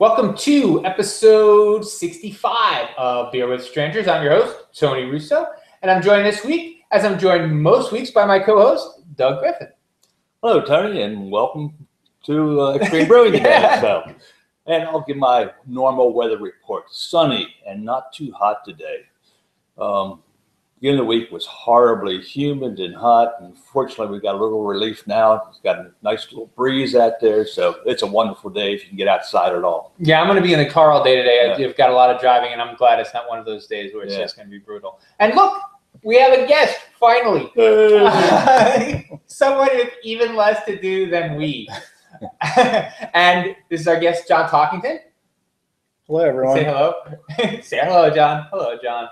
Welcome to episode 65 of Beer with Strangers. I'm your host, Tony Russo, and I'm joined this week, as I'm joined most weeks, by my co-host, Doug Griffin. Hello, Tony, and welcome to Extreme Brewing today. And I'll give my normal weather report. Sunny and not too hot today. The end of the week was horribly humid and hot, and fortunately we got a little relief now. It's got a nice little breeze out there, so it's a wonderful day if you can get outside at all. Yeah, I'm going to be in the car all day today. I've got a lot of driving, and I'm glad it's not one of those days where it's just going to be brutal. And look, we have a guest, finally. Someone with even less to do than we. And this is our guest, Jon Talkington. Hello, everyone. Say hello. Say hello, John. Hello, John.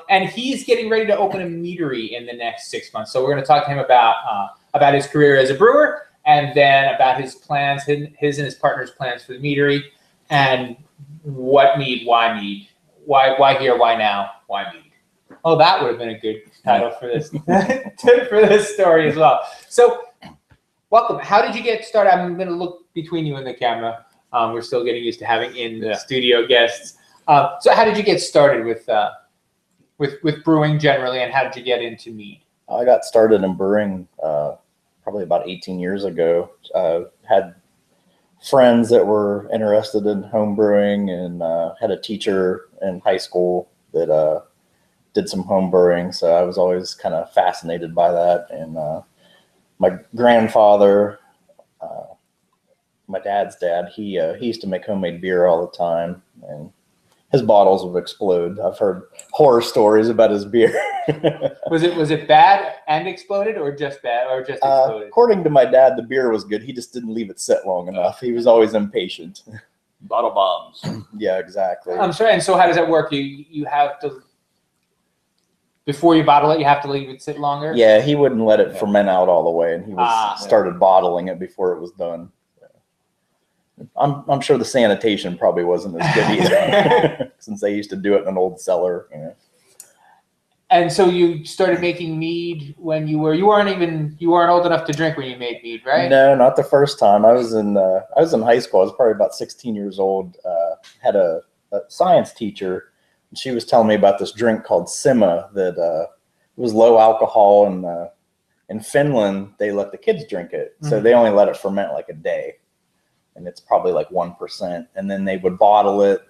And he's getting ready to open a meadery in the next 6 months. So we're going to talk to him about his career as a brewer, and then about his plans, his and his partner's plans for the meadery, and what mead, why mead, why here, why now, why mead. Oh, that would have been a good title for this for this story as well. So, welcome. How did you get started? I'm going to look between you and the camera. We're still getting used to having in-studio guests. So, how did you get started with brewing generally, and how did you get into mead? I got started in brewing probably about 18 years ago. Had friends that were interested in home brewing, and had a teacher in high school that did some home brewing. So I was always kind of fascinated by that. And my grandfather, my dad's dad, he used to make homemade beer all the time, and his bottles would explode. I've heard horror stories about his beer. Was it bad and exploded, or just bad, or just exploded? According to my dad, the beer was good. He just didn't leave it sit long enough. He was always impatient. Bottle bombs. Yeah, exactly. I'm sorry. And so how does that work? You have to, before you bottle it, you have to leave it sit longer? Yeah, he wouldn't let it ferment out all the way, and he started bottling it before it was done. I'm sure the sanitation probably wasn't as good either, since they used to do it in an old cellar. And so you started making mead when you weren't old enough to drink when you made mead, right? No, not the first time. I was in high school. I was probably about 16 years old. Had a science teacher, and she was telling me about this drink called Sima that was low alcohol, and in Finland they let the kids drink it, so they only let it ferment like a day. And it's probably like 1%. And then they would bottle it.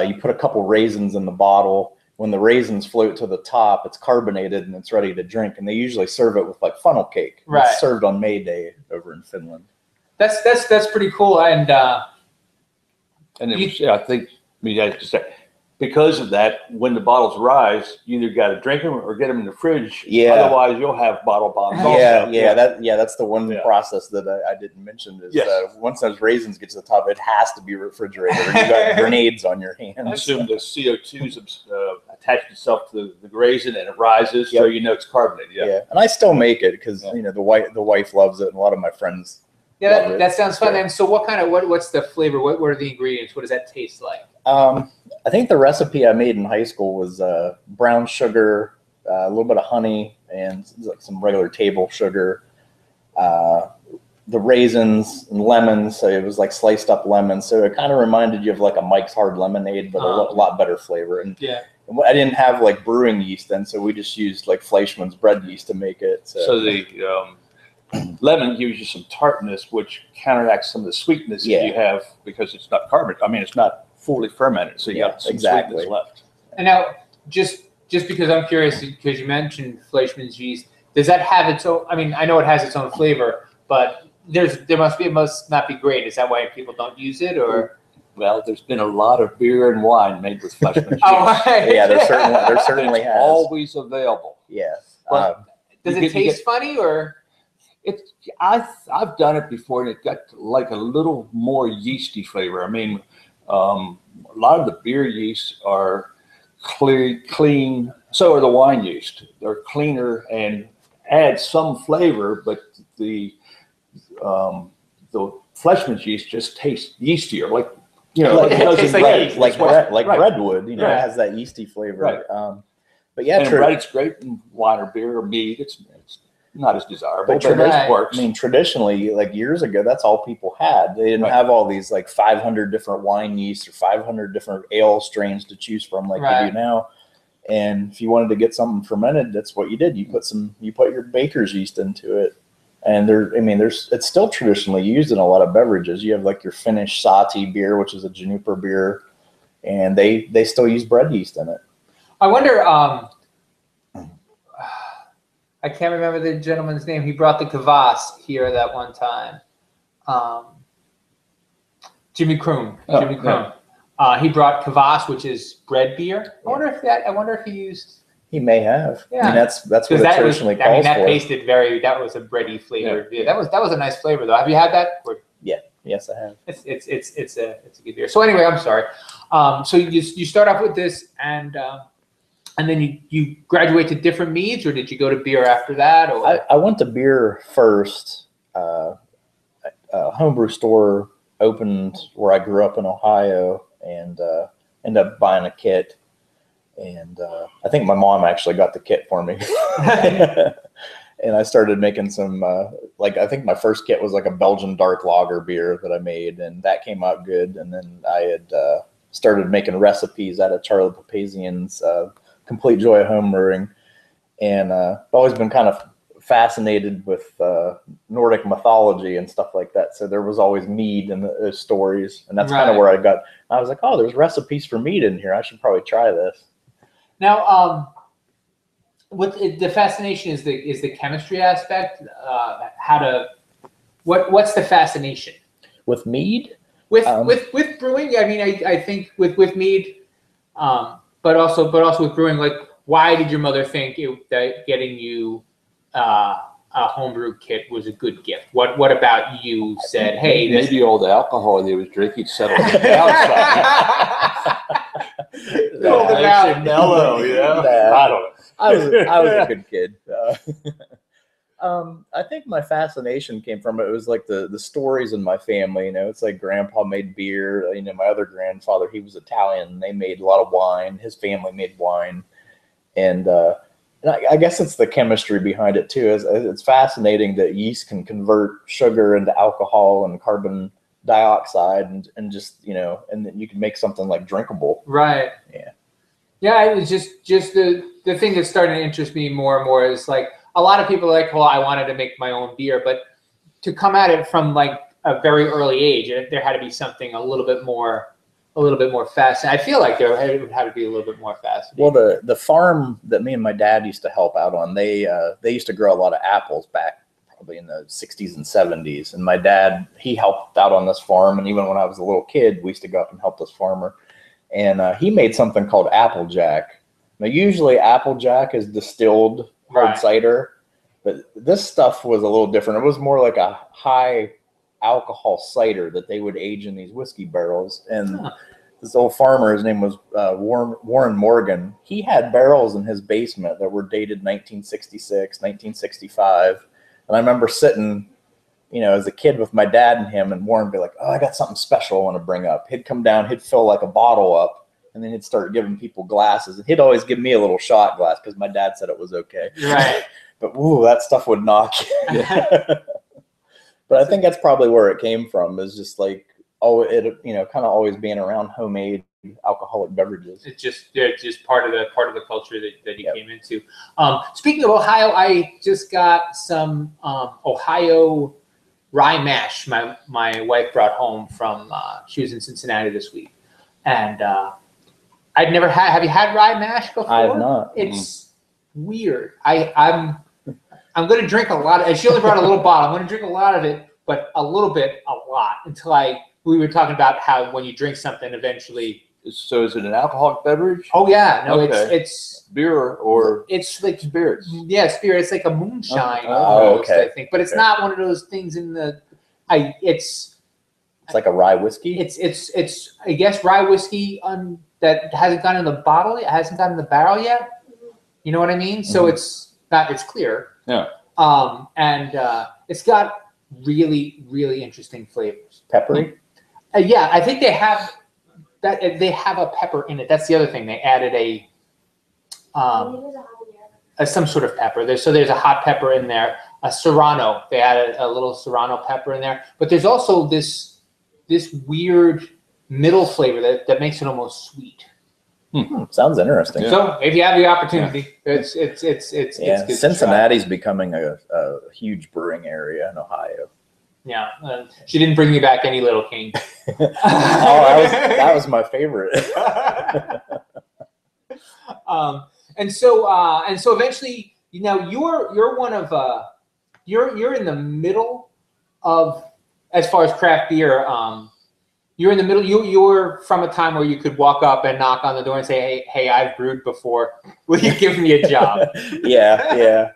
You put a couple raisins in the bottle. When the raisins float to the top, it's carbonated and it's ready to drink. And they usually serve it with like funnel cake. Right. It's served on May Day over in Finland. That's pretty cool. And I think because of that, when the bottles rise, you either got to drink them or get them in the fridge. Yeah. Otherwise, you'll have bottle bombs. That's the one process that I didn't mention is once those raisins get to the top, it has to be refrigerated, or you got grenades on your hands. I assume the CO2's attached itself to the raisin and it rises, so you know it's carbonated. Yeah. And I still make it because the wife loves it, and a lot of my friends. Yeah, that sounds fun. And so, what's the flavor? What are the ingredients? What does that taste like? I think the recipe I made in high school was brown sugar, a little bit of honey, and some regular table sugar. The raisins and lemons, so it was like sliced up lemons. So it kind of reminded you of like a Mike's Hard Lemonade, but a lot better flavor. And I didn't have like brewing yeast then, so we just used like Fleischmann's bread yeast to make it. So the lemon gives you some tartness, which counteracts some of the sweetness that you have because it's not carbonated. I mean, it's not fully fermented, so you got some sweetness left. And now, just because I'm curious, because you mentioned Fleischmann's yeast, does that have its own? I mean, I know it has its own flavor, but it must not be great. Is that why people don't use it, or? Well, there's been a lot of beer and wine made with Fleischmann's yeast. Right. Yeah, there certainly has. Always available. Yeah. But does it taste funny, or? I've done it before, and it got like a little more yeasty flavor. I mean, a lot of the beer yeasts are clean. So are the wine yeast. They're cleaner and add some flavor, but the Fleischmann's yeast just tastes yeastier, like redwood. It has that yeasty flavor. Right. But yeah, and bread, it's great in wine or beer or mead. It's not as desirable, But but it works. I mean, traditionally, like years ago, that's all people had. They didn't have all these like 500 different wine yeasts or 500 different ale strains to choose from like you do now. And if you wanted to get something fermented, that's what you did. You put your baker's yeast into it. And it's still traditionally used in a lot of beverages. You have like your Finnish Sahti beer, which is a juniper beer, and they still use bread yeast in it. I wonder, I can't remember the gentleman's name. He brought the kvass here that one time. Jimmy Kroon. Jimmy Kroon. Yeah. He brought kvass, which is bread beer. I wonder if he used. He may have. Yeah. I mean, that's what it traditionally calls for. That tasted that was a bready flavored beer. That was a nice flavor though. Have you had that? Yeah. Yes, I have. It's a good beer. So anyway, I'm sorry. So you start off with this and then you graduate to different meads, or did you go to beer after that? Or I went to beer first. A homebrew store opened where I grew up in Ohio, and ended up buying a kit. And I think my mom actually got the kit for me. And I started making some, I think my first kit was like a Belgian dark lager beer that I made, and that came out good. And then I had started making recipes out of Charlie Papazian's Complete Joy of Homebrewing. And I've always been kind of fascinated with Nordic mythology and stuff like that. So there was always mead in the stories. And that's kind of where I was like, oh, there's recipes for mead in here. I should probably try this. Now, the fascination is the chemistry aspect. What's the fascination with mead? With brewing? I mean, I think with mead, but also with brewing. Like, why did your mother think that getting you a homebrew kit was a good gift? What about you said, hey, maybe all the alcohol he was drinking settled down. Mellow, I don't know. I was a good kid. I think my fascination came from it. It was like the stories in my family. You know, it's like Grandpa made beer. You know, my other grandfather, he was Italian. They made a lot of wine. His family made wine, and I guess it's the chemistry behind it too. It's fascinating that yeast can convert sugar into alcohol and carbon dioxide, and just, you know, and then you can make something like drinkable. Right. Yeah. It was just the thing that started to interest me more and more is like a lot of people are like, well, I wanted to make my own beer, but to come at it from like a very early age, there had to be something a little bit more fascinating. I feel like there would have to be a little bit more fascinating. Well, the farm that me and my dad used to help out on, they used to grow a lot of apples back probably in the 60s and 70s. And my dad, he helped out on this farm. And even when I was a little kid, we used to go up and help this farmer. And he made something called Applejack. Now, usually Applejack is distilled hard cider, but this stuff was a little different. It was more like a high alcohol cider that they would age in these whiskey barrels. And this old farmer, his name was Warren Morgan. He had barrels in his basement that were dated 1966, 1965. And I remember sitting, you know, as a kid with my dad and him, and Warren would be like, oh, I got something special I want to bring up. He'd come down, he'd fill like a bottle up, and then he'd start giving people glasses. And he'd always give me a little shot glass because my dad said it was okay. Right. But, ooh, that stuff would knock you. But I think that's probably where it came from, is just like, kind of always being around homemade alcoholic beverages. It's just part of the culture that he came into. Speaking of Ohio, I just got some Ohio rye mash. My wife brought home from she was in Cincinnati this week, and I'd never had. Have you had rye mash before? I have not. It's weird. I'm going to drink a lot. She only brought a little bottle. I'm going to drink a lot of it, but a little bit, a lot, until we were talking about how when you drink something, eventually. So is it an alcoholic beverage? Oh yeah, no, okay. It's beer or it's like spirits. Yeah, spirit. It's like a moonshine almost, I think, but it's not one of those things in the. It's like a rye whiskey. It's I guess rye whiskey that hasn't gone in the bottle. It hasn't gone in the barrel yet. You know what I mean? So it's not. It's clear. Yeah. And it's got really, really interesting flavors. Peppery. Yeah, I think they have that. They have a pepper in it. That's the other thing. They added a some sort of pepper. There's a hot pepper in there, a serrano. They had a little serrano pepper in there, but there's also this weird middle flavor that makes it almost sweet. Sounds interesting. So if you have the opportunity, it's good. Cincinnati's becoming a huge brewing area in Ohio. Yeah, she didn't bring me back any Little King. That was my favorite. And so eventually, you're one of you're in the middle of, as far as craft beer. You're in the middle. You're from a time where you could walk up and knock on the door and say, "Hey, I've brewed before. Will you give me a job?" Yeah.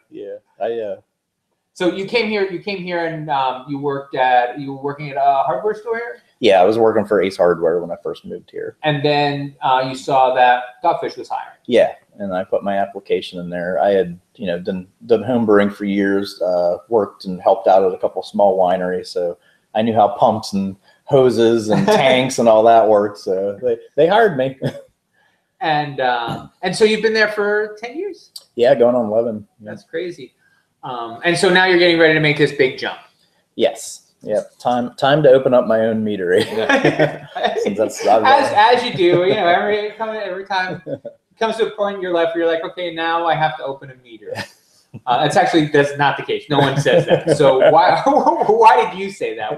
So you came here and you were working at a hardware store here? Yeah, I was working for Ace Hardware when I first moved here. And then you saw that Dogfish was hiring. Yeah, and I put my application in there. I had, done home brewing for years, worked and helped out at a couple small wineries, so I knew how pumps and hoses and tanks and all that worked. So they hired me. And so you've been there for 10 years? Yeah, going on 11. That's crazy. And so now you're getting ready to make this big jump. Yes. Yep. Time to open up my own meadery. as you do, every time it comes to a point in your life where you're like, okay, now I have to open a meadery. That's not the case. No one says that. So why did you say that?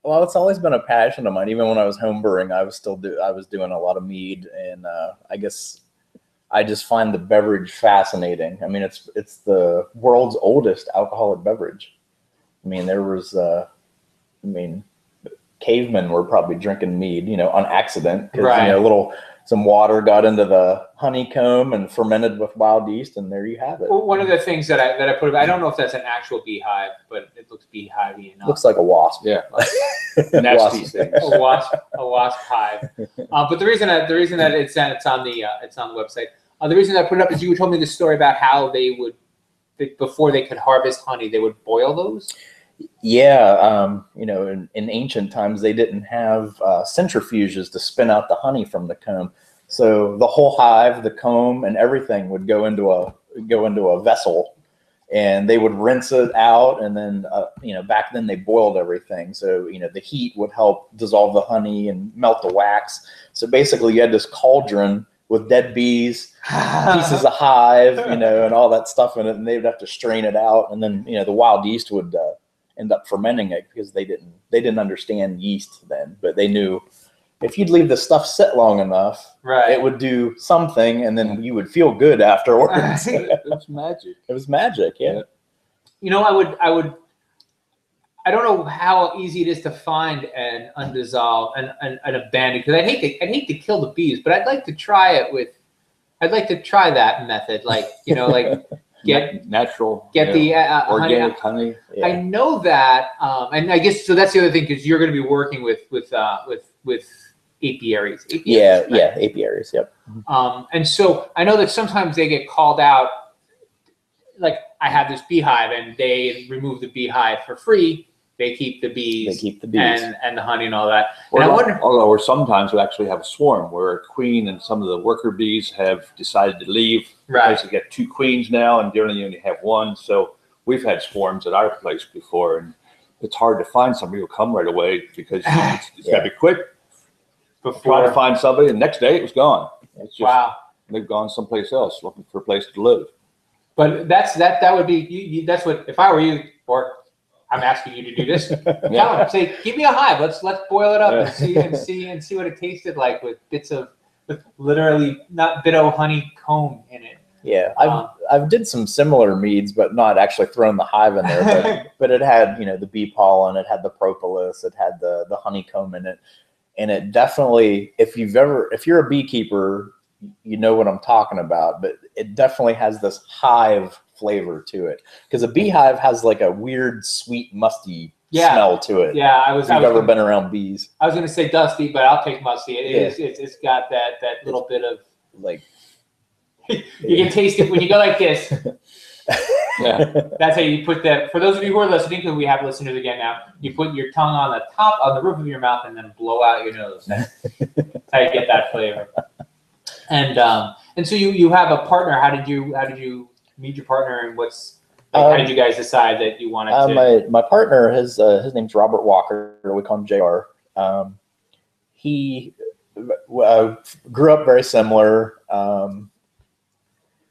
Well, it's always been a passion of mine. Even when I was home brewing, I was doing a lot of mead, and I guess I just find the beverage fascinating. I mean, it's the world's oldest alcoholic beverage. I mean, there was, cavemen were probably drinking mead, on accident because some water got into the honeycomb and fermented with wild yeast, and there you have it. Well, one of the things that I put, I don't know if that's an actual beehive, but it looks beehivey enough. Looks like a wasp. Yeah, nasty things. A wasp hive. But the reason that it's on the website. The reason I put it up is you told me the story about how before they could harvest honey, they would boil those. Yeah, in ancient times they didn't have centrifuges to spin out the honey from the comb, so the whole hive, the comb, and everything would go into a vessel, and they would rinse it out, and then back then they boiled everything, so the heat would help dissolve the honey and melt the wax. So basically, you had this cauldron with dead bees, pieces of hive, and all that stuff in it, and they would have to strain it out, and then the wild yeast would end up fermenting it because they didn't understand yeast then, but they knew if you'd leave the stuff sit long enough, it would do something, and then you would feel good afterwards. It was magic. It was magic, yeah. I don't know how easy it is to find an undissolved and abandoned, because I'd hate to kill the bees, but I'd like to try that method, get natural, the organic honey. Yeah. I know that, and I guess so. That's the other thing, because you're going to be working with apiaries. Apiaries. Yep. And so I know that sometimes they get called out. Like, I have this beehive, and they remove the beehive for free. They keep the bees. And the honey and all that. Or sometimes we actually have a swarm where a queen and some of the worker bees have decided to leave. Because they get 2 queens now, and generally you only have 1. So we've had swarms at our place before, and it's hard to find somebody who'll come right away because it's got to be quick. Trying to find somebody, and the next day it was gone. It's just, they've gone someplace else looking for a place to live. But that would be that's what, if I were you, or I'm asking you to do this. Tell them, say, give me a hive. Let's boil it up and see what it tasted like with literally not bit of honeycomb in it. Yeah, I've did some similar meads, but not actually thrown the hive in there. But it had the bee pollen, it had the propolis, it had the honeycomb in it, and it definitely, if you're a beekeeper, you know what I'm talking about. But it definitely has this hive flavor to it, because a beehive has like a weird, sweet, musty smell to it. Yeah, I've ever been around bees. I was going to say dusty, but I'll take musty. It's got that little bit of like. You can taste it when you go like this. That's how you put that. For those of you who are listening, because we have listeners again now, you put your tongue on the roof of your mouth, and then blow out your nose. That's how you get that flavor. And And so you have a partner. How did you meet your partner, and how did you guys decide that you wanted to? My partner, his name's Robert Walker. We call him JR. He grew up very similar.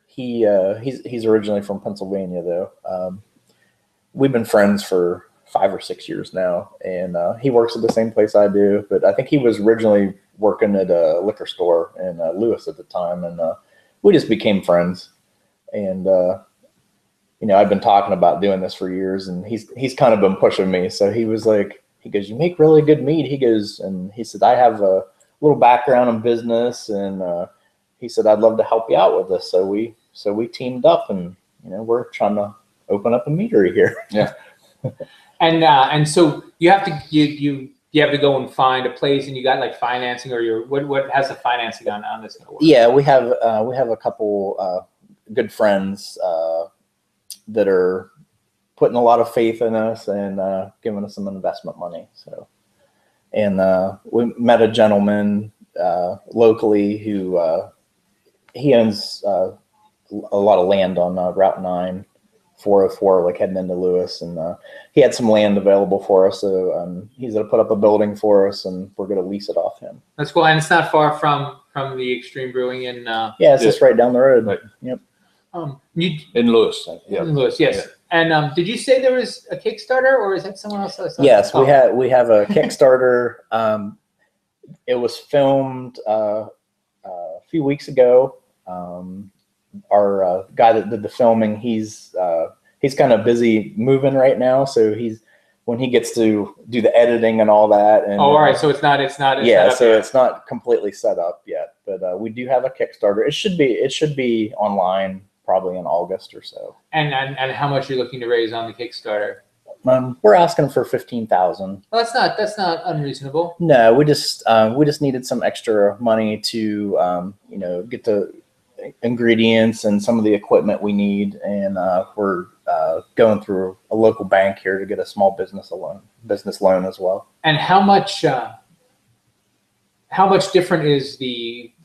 He's originally from Pennsylvania, though. We've been friends for 5 or 6 years now, and he works at the same place I do. But I think he was originally working at a liquor store in Lewis at the time, and we just became friends. And I've been talking about doing this for years, and he's kind of been pushing me. So he was like, he goes, "You make really good mead." He goes, and he said, "I have a little background in business," and he said, "I'd love to help you out with this." So we teamed up, and we're trying to open up a meadery here. Yeah. And so you have to you have to go and find a place, and you got like financing, or what has the financing on this gonna work? Yeah, we have a couple good friends that are putting a lot of faith in us and giving us some investment money. So, and we met a gentleman locally who he owns a lot of land on Route 9, 404, like heading into Lewis, and he had some land available for us. So he's going to put up a building for us, and we're going to lease it off him. That's cool, and it's not far from the Extreme Brewing in. Yeah, it's just right down the road. Right. Yep. In Lewis. Yeah. In Lewis, yes. Yeah. And did you say there was a Kickstarter, or is that someone else? Yes, we have a Kickstarter. It was filmed a few weeks ago. Our guy that did the filming, he's kind of busy moving right now, so when he gets to do the editing and all that. And all right, so it's not yeah, so it's not completely set up yet, but we do have a Kickstarter. It should be online probably in August or so. And how much are you looking to raise on the Kickstarter? We're asking for $15,000. Well, that's not unreasonable. No, we just needed some extra money to get the ingredients and some of the equipment we need, and we're going through a local bank here to get a small business loan as well. And how much different is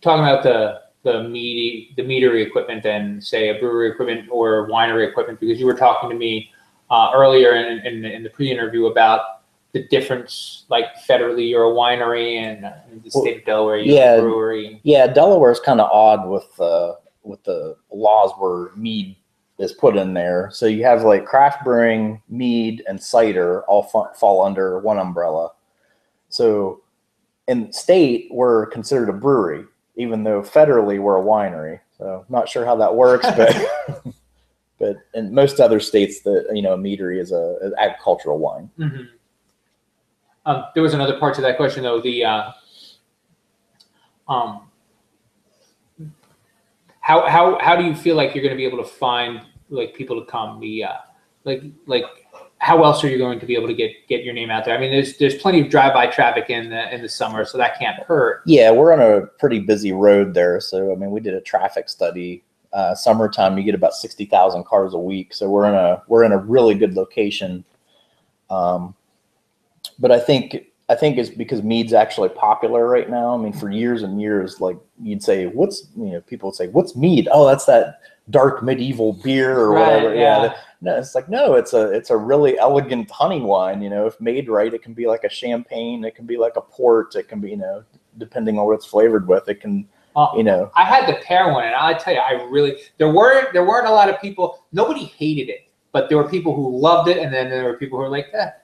talking about the meadery equipment than, say, a brewery equipment or winery equipment? Because you were talking to me earlier in the pre-interview about the difference, like federally you're a winery, and in the state of Delaware you're a brewery. Yeah, Delaware is kind of odd with the laws where mead is put in there. So you have like craft brewing, mead, and cider all fall under one umbrella. So in the state, we're considered a brewery, even though federally we're a winery. So not sure how that works, but but in most other states, a meadery is an agricultural wine. Mm-hmm. There was another part to that question, though. How do you feel like you're going to be able to find like people to come? Like how else are you going to be able to get your name out there? I mean, there's plenty of drive-by traffic in the summer, so that can't hurt. Yeah, we're on a pretty busy road there. So I mean, we did a traffic study. Summertime, you get about 60,000 cars a week. So we're in a really good location. But I think it's because mead's actually popular right now. I mean, for years and years, like you'd say, people would say, "What's mead?" Oh, that's that dark medieval beer or whatever. Yeah. No, it's like, no, it's a really elegant honey wine. If made right, it can be like a champagne, it can be like a port, it can be, depending on what it's flavored with, it can. I had to pair one, and I tell you, there weren't a lot of people. Nobody hated it, but there were people who loved it, and then there were people who were like, but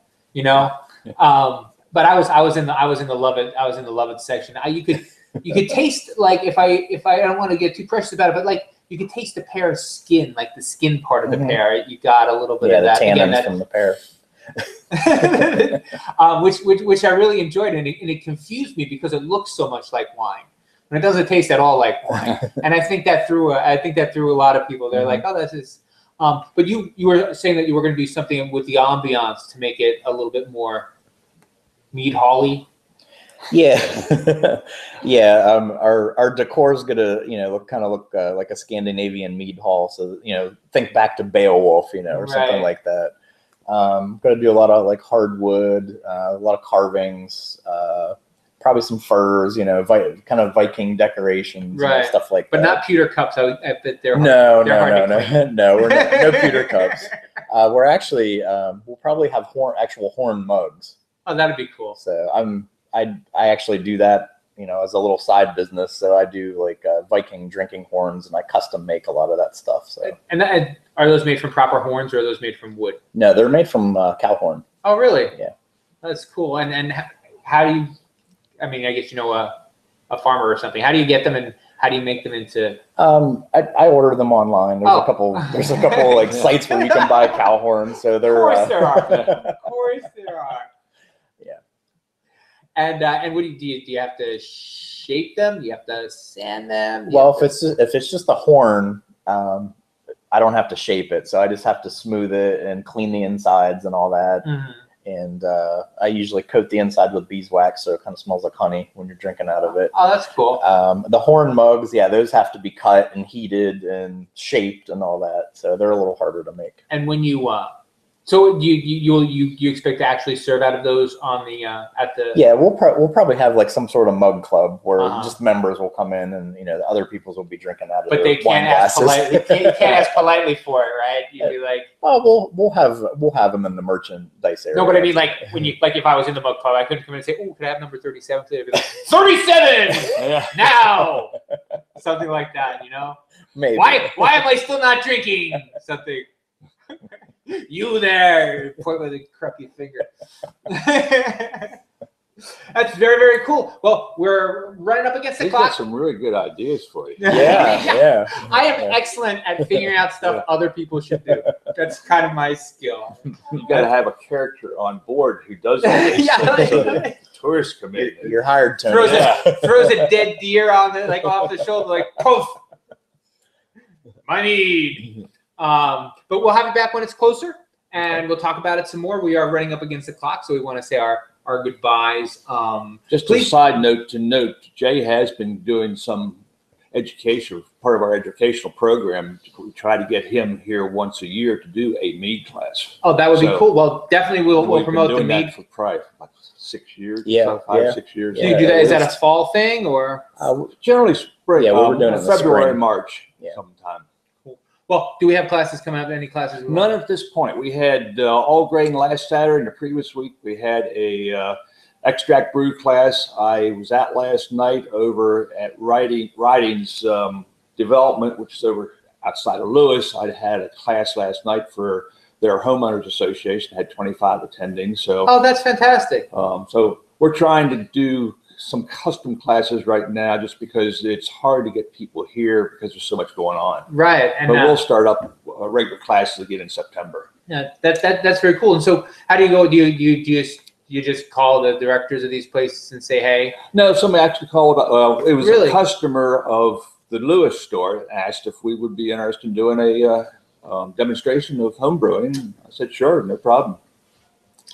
I was in the love it section. You could taste, like, if I don't want to get too precious about it, but like you could taste the pear skin, like the skin part of the pear. You got a little bit of that. Tannins from the pear. which I really enjoyed, and it confused me because it looks so much like wine. And it doesn't taste at all like wine. And I think that threw a lot of people. They're like, oh, this is. But you were saying that you were going to do something with the ambiance to make it a little bit more mead hall-y. Yeah, yeah. Our decor is gonna, look like a Scandinavian mead hall. So think back to Beowulf, or something like that. Going to do a lot of like hardwood, a lot of carvings. probably some furs, you know, kind of Viking decorations, Right. and stuff like But that. not pewter cups. I bet they're No, they're hard to no, clean. no, we're not, no pewter cups. We're actually we'll probably have actual horn mugs. Oh, that'd be cool. So I actually do that, you know, as a little side business. So I do like Viking drinking horns, and I custom make a lot of that stuff. So. And are those made from proper horns, or are those made from wood? No, they're made from cow horn. Oh, really? Yeah. That's cool. And how do you? I mean, I guess you know a farmer or something. How do you get them, and how do you make them into? I order them online. There's Oh. a couple like sites where you can buy cow horns. So they're. Of course there are. Of course there are. Yeah. And what do you have to shape them? Do you have to sand them? Well, if it's just a horn, I don't have to shape it. So I just have to smooth it and clean the insides and all that. Mm-hmm. And I usually coat the inside with beeswax, so it kind of smells like honey when you're drinking out of it. Oh, that's cool. The horn mugs, yeah, those have to be cut and heated and shaped and all that. So they're a little harder to make. And when you so you expect to actually serve out of those on the at the? Yeah, we'll probably have like some sort of mug club where Uh-huh. just members will come in, and you know the other peoples will be drinking out of But their they wine can't ask glasses. politely. Can't ask politely for it, right? You'd be like, Oh, we'll have them in the merchandise area. no, but I mean, like when you if I was in the mug club, I couldn't come in and say, "Oh, could I have number 37?" They'd be like, 37 Yeah. now, something like that. You know, Maybe. why am I still not drinking something? You there, point with a crappy finger. That's very, very cool. Well, we're running up against the He's got clock. some really good ideas for you. Yeah. I am excellent at figuring out stuff other people should do. That's kind of my skill. You got to have a character on board who does all these Yeah, things so like- that tourists come in. You're hired, Tony. Throws a dead deer on the off the shoulder, like poof. My mead. But we'll have you back when it's closer, and we'll talk about it some more. We are running up against the clock, so we want to say our goodbyes. Just please- a side note to note, Jay has been doing some education, part of our educational program. We try to get him here once a year to do a mead class. Oh, that would be So, cool. Well, definitely we'll We've been promote the doing that mead. for probably like 6 years. Yeah, so 5, yeah. 6 years. Do you do that? Is that a fall thing or? Generally spring. Yeah, we're doing it in the February, spring. March, Yeah. sometime. Well, do we have classes coming up? Any classes? None at this point. We had all grain last Saturday, and the previous week we had a extract brew class. I was at last night over at Writing's Development, which is over outside of Lewis. I had a class last night for their homeowners association. Had 25 attending. So, Oh, that's fantastic. so we're trying to do some custom classes right now, just because it's hard to get people here because there's so much going on. Right, and But we'll start up regular classes again in September. yeah, that's very cool. And so, how do you go? Do you just call the directors of these places and say, hey? No, somebody actually called. It was Really? a customer of the Lewis store, asked if we would be interested in doing a demonstration of home brewing. I said, sure, no problem.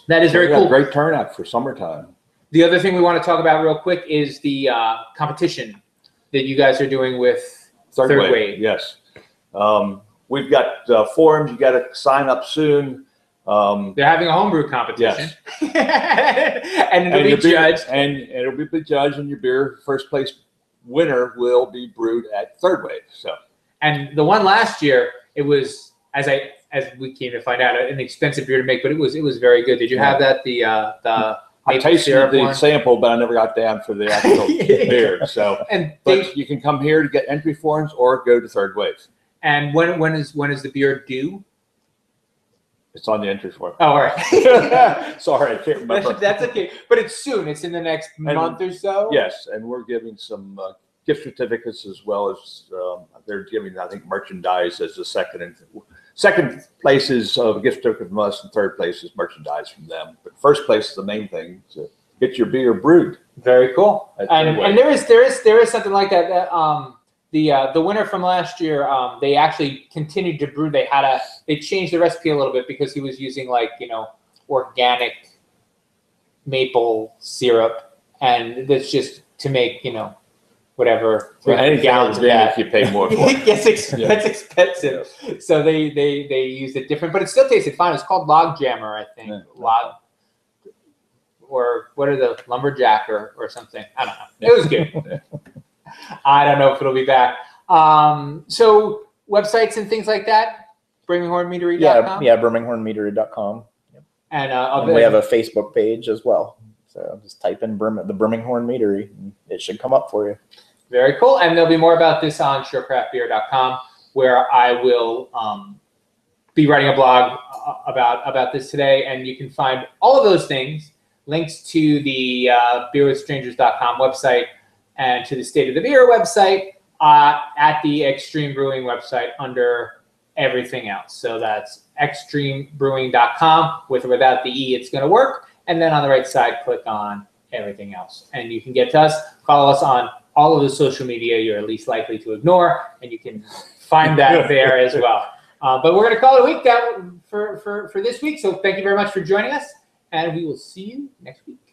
That is very We got cool. a great turnout for summertime. The other thing we want to talk about real quick is the competition that you guys are doing with Third Wave. Yes. We've got forums. You got to sign up soon. They're having a homebrew competition. Yes. And it'll be your beer- judged. and it'll be judged, and your beer first place winner will be brewed at Third Wave. So. And the one last year, it was as we came to find out, an expensive beer to make, but it was very good. Did you have that the I maple tasted syrup the one? sample, but I never got down for the actual beer. So, And but you can come here to get entry forms or go to Third Wave. and when is the beer due? It's on the entry form. Oh, all right. Sorry, I can't remember. That's okay, but it's soon. It's in the next month or so. Yes, and we're giving some gift certificates as well as they're giving, I think, merchandise as the second place is a gift certificate from us, and third place is merchandise from them. But first place is the main thing, to get your beer brewed. Very cool. At And Third Wave. there is something like that. The winner from last year, they actually continued to brew. They changed the recipe a little bit because he was using organic maple syrup, and that's just to make whatever 300 gallons of that. if you pay more for it. That's expensive. So they used it different, but it still tasted fine. It's called Log Jammer, I think. Yeah. or what are the lumberjack or something? I don't know. It was good. I don't know if it'll be back. So websites and things like that, birminghornmeadery.com. Yeah, birminghornmeadery.com. And we have a Facebook page as well. So just type in the Birminghorn Meadery, and it should come up for you. Very cool. And there'll be more about this on surecraftbeer.com, where I will be writing a blog about this today. And you can find all of those things, links to the beerwithstrangers.com website and to the State of the Beer website at the Extreme Brewing website under everything else. So that's extremebrewing.com. With or without the E, it's going to work. And then on the right side, click on everything else. And you can get to us. Follow us on all of the social media you're least likely to ignore, and you can find that there as well. But we're going to call it a week for this week. So thank you very much for joining us, and we will see you next week.